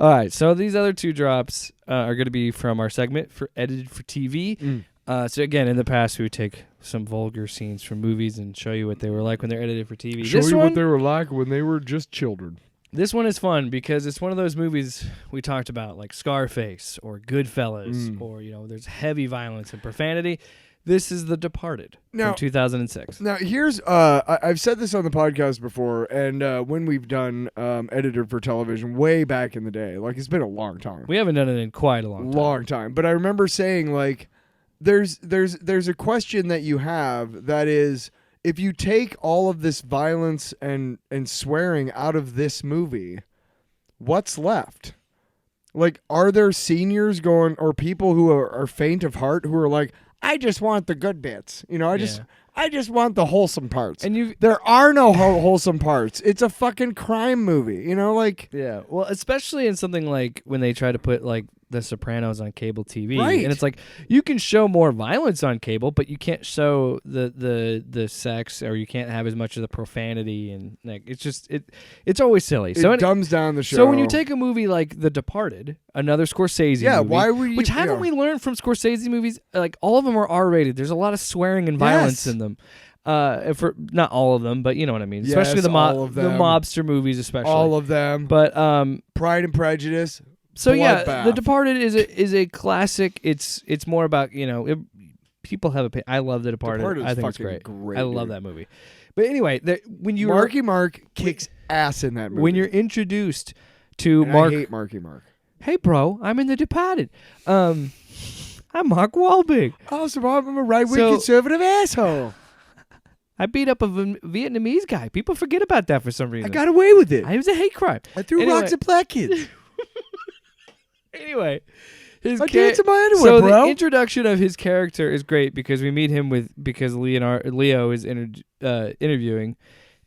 All right, so these other two drops are going to be from our segment for Edited for TV. So again, in the past, we would take some vulgar scenes from movies and show you what they were like when they're edited for TV. Show you what they were like when they were just children. This one is fun because it's one of those movies we talked about, like Scarface or Goodfellas, or there's heavy violence and profanity. This is The Departed from 2006. Now, here's I've said this on the podcast before, and when we've done Edited for Television way back in the day, like it's been a long time. We haven't done it in quite a long time. But I remember saying, like, there's a question that you have that is, if you take all of this violence and swearing out of this movie, what's left? Like, are there seniors going, or people who are faint of heart who are like, I just want the good bits. I just want the wholesome parts. And there are no wholesome parts. It's a fucking crime movie. Yeah. Well, especially in something like when they try to put like The Sopranos on cable TV, right? And it's like you can show more violence on cable, but you can't show the sex, or you can't have as much of the profanity, and like it's always silly. So it dumbs down the show. So when you take a movie like The Departed, another Scorsese movie, why would you? Which haven't we learned from Scorsese movies? Like all of them are R-rated. There's a lot of swearing and violence in them. For not all of them, but you know what I mean. Especially the mobster movies, especially all of them. But Pride and Prejudice. So yeah, The Departed is a classic. It's more about people have I love The Departed. I think it's great. I love that movie. But anyway, when you Marky Mark kicks ass in that movie. When you're introduced to Mark, I hate Marky Mark. Hey bro, I'm in The Departed. I'm Mark Wahlberg. Oh, so I'm a right-wing conservative asshole. I beat up a Vietnamese guy. People forget about that for some reason. I got away with it. It was a hate crime. I threw rocks at black kids. Anyway, I danced in my underwear, bro. The introduction of his character is great because we meet him because Leo is interviewing,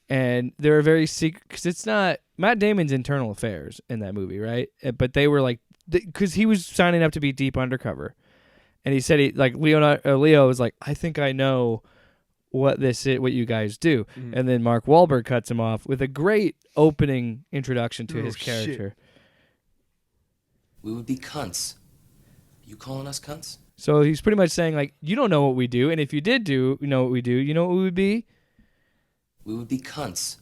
and they're very secret because it's not Matt Damon's internal affairs in that movie, right? But they were like, because he was signing up to be deep undercover, and he said Leo was like, I think I know what you guys do, and then Mark Wahlberg cuts him off with a great opening introduction to his character. Shit. We would be cunts. You calling us cunts? So he's pretty much saying, like, you don't know what we do, and if you did know what we do, you know what we would be? We would be cunts.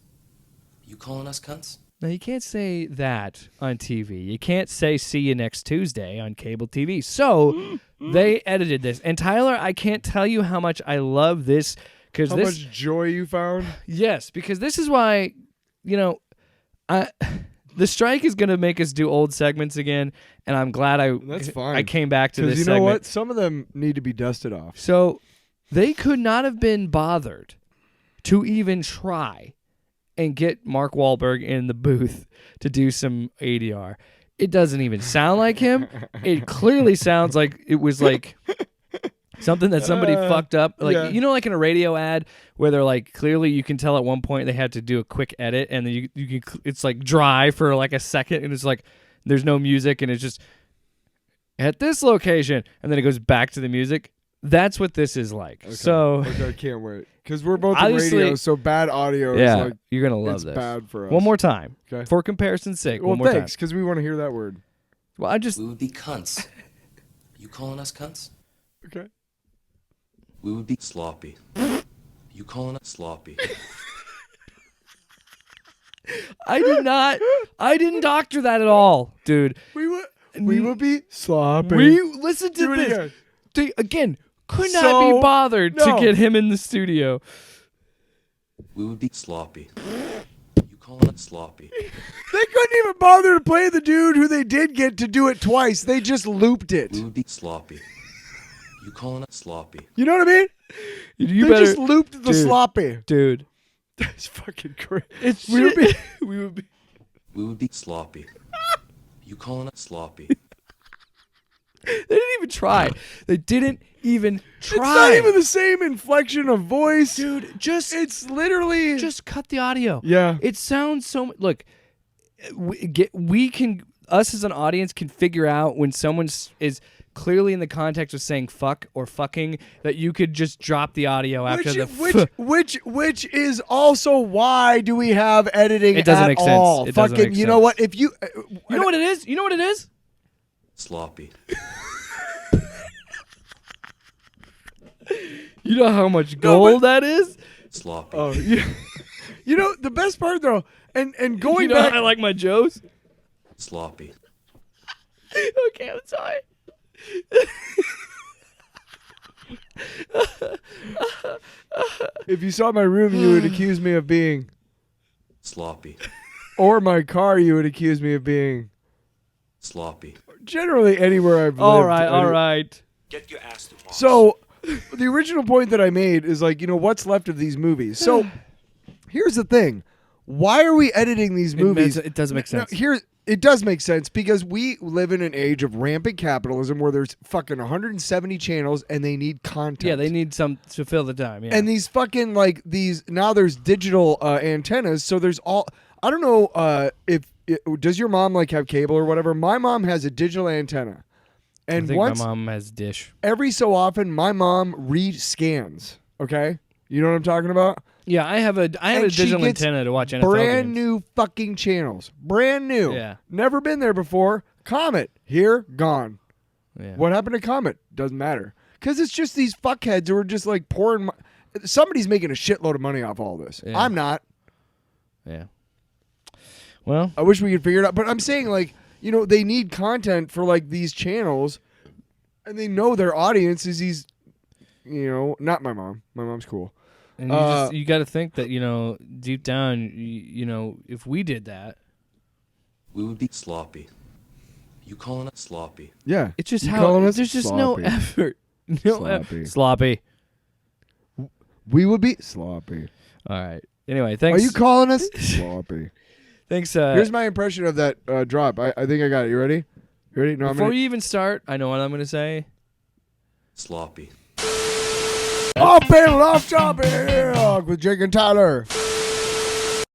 You calling us cunts? Now, you can't say that on TV. You can't say see you next Tuesday on cable TV. So they edited this. And Tyler, I can't tell you how much I love this. How much joy you found? Yes, because this is why, the strike is going to make us do old segments again, and I'm glad That's fine. I came back to this segment. Because you know what? Some of them need to be dusted off. So they could not have been bothered to even try and get Mark Wahlberg in the booth to do some ADR. It doesn't even sound like him. It clearly sounds like it was like something that somebody fucked up. Like like in a radio ad where they're like, clearly you can tell at one point they had to do a quick edit, and then you can, it's like dry for like a second, and it's like there's no music, and it's just at this location, and then it goes back to the music. That's what this is like. Okay. So I can't wait because we're both in radio, so bad audio. Yeah, is like, you're gonna love this. It's bad for us. One more time, okay, for comparison's sake. Well, one more thanks, because we want to hear that word. Well, we would be cunts. You calling us cunts? Okay. We would be sloppy. You calling us sloppy? I didn't doctor that at all, dude. We would be sloppy. Listen to this. They, again, could not be bothered to get him in the studio. We would be sloppy. You calling us sloppy? They couldn't even bother to play the dude who they did get to do it twice. They just looped it. We would be sloppy. You calling us sloppy? You know what I mean? They just looped the sloppy. Dude. That's fucking crazy. We would be sloppy. You calling us sloppy? They didn't even try. They didn't even try. It's not even the same inflection of voice. Dude, it's literally... Just cut the audio. Yeah. It sounds so... Look, we can... Us as an audience can figure out when someone is clearly in the context of saying fuck or fucking that you could just drop the audio after the which is also why do we have editing? It doesn't at make sense. all? It doesn't Fucking, make you know sense. what? If you, You know what it is? You know what it is? Sloppy. You know how much gold that is? Sloppy. oh, yeah. You know the best part though, and going You know back, how I like my Joes? Sloppy. Okay, I'm sorry. if you saw my room, you would accuse me of being, Sloppy. or my car, you would accuse me of being. Sloppy. Generally, anywhere I've lived. All right. Get your ass to Mars. So, the original point that I made is like, what's left of these movies. So, here's the thing: why are we editing these movies? It doesn't make sense. It does make sense because we live in an age of rampant capitalism where there's fucking 170 channels and they need content. Yeah, they need some to fill the time. Yeah. And these fucking now there's digital antennas, so there's all. I don't know does your mom have cable or whatever. My mom has a digital antenna, and I think once my mom has Dish. every so often my mom rescans. Okay, you know what I'm talking about? Yeah, I have a And she digital gets antenna to watch NFL Brand games. new fucking channels, brand new. Yeah. Never been there before. Comet here, gone. Yeah. What happened to Comet? Doesn't matter. Because it's just these fuckheads who are just pouring. Somebody's making a shitload of money off all this. Yeah. I'm not. Yeah. Well, I wish we could figure it out. But I'm saying, they need content for, these channels. And they know their audience is these, not my mom. My mom's cool. and you got to think that, deep down, if we did that, We would be sloppy. You calling us sloppy? Yeah. it's just You how calling us there's just sloppy? no effort. Sloppy. Sloppy. We would be sloppy. All right. Anyway, thanks. Are you calling us sloppy? Thanks. Here's my impression of that drop. I think I got it. You ready? You ready? No, Before you even start, I know what I'm going to say. Sloppy. Off panel, off topic with Jake and Tyler.